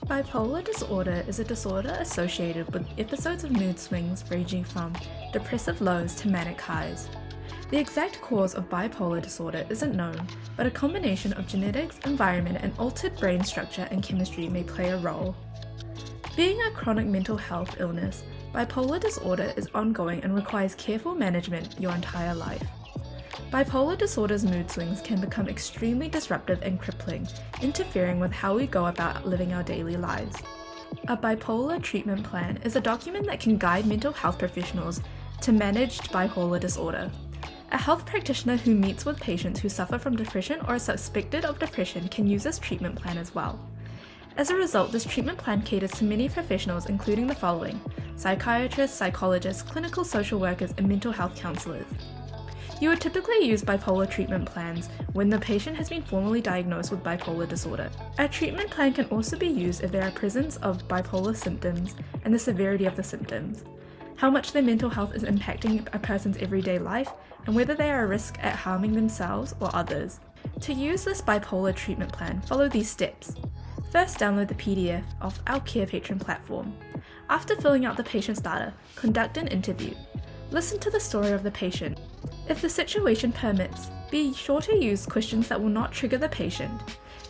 Bipolar disorder is a disorder associated with episodes of mood swings ranging from depressive lows to manic highs. The exact cause of bipolar disorder isn't known, but a combination of genetics, environment, and altered brain structure and chemistry may play a role. Being a chronic mental health illness, bipolar disorder is ongoing and requires careful management your entire life. Bipolar disorder's mood swings can become extremely disruptive and crippling, interfering with how we go about living our daily lives. A bipolar treatment plan is a document that can guide mental health professionals to manage bipolar disorder. A health practitioner who meets with patients who suffer from depression or are suspected of depression can use this treatment plan as well. As a result, this treatment plan caters to many professionals including the following: psychiatrists, psychologists, clinical social workers, and mental health counselors. You would typically use bipolar treatment plans when the patient has been formally diagnosed with bipolar disorder. A treatment plan can also be used if there are presence of bipolar symptoms and the severity of the symptoms, how much their mental health is impacting a person's everyday life, and whether they are a risk at harming themselves or others. To use this bipolar treatment plan, follow these steps. First, download the PDF of our Carepatron platform. After filling out the patient's data, conduct an interview. Listen to the story of the patient. If the situation permits, be sure to use questions that will not trigger the patient.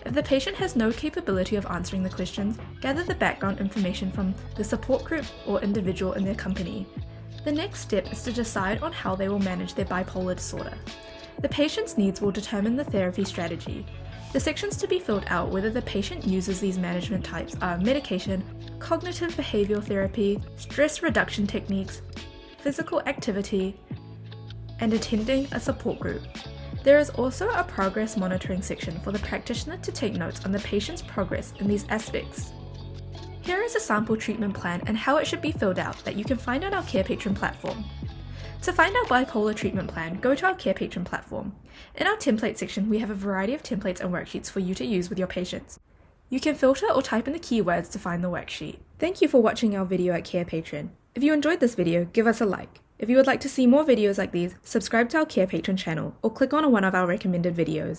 If the patient has no capability of answering the questions, gather the background information from the support group or individual in their company. The next step is to decide on how they will manage their bipolar disorder. The patient's needs will determine the therapy strategy. The sections to be filled out whether the patient uses these management types are medication, cognitive behavioral therapy, stress reduction techniques, physical activity, and attending a support group. There is also a progress monitoring section for the practitioner to take notes on the patient's progress in these aspects. Here is a sample treatment plan and how it should be filled out that you can find on our Carepatron platform. To find our bipolar treatment plan, go to our Carepatron platform. In our template section, we have a variety of templates and worksheets for you to use with your patients. You can filter or type in the keywords to find the worksheet. Thank you for watching our video at Carepatron. If you enjoyed this video, give us a like. If you would like to see more videos like these, subscribe to our Carepatron channel or click on one of our recommended videos.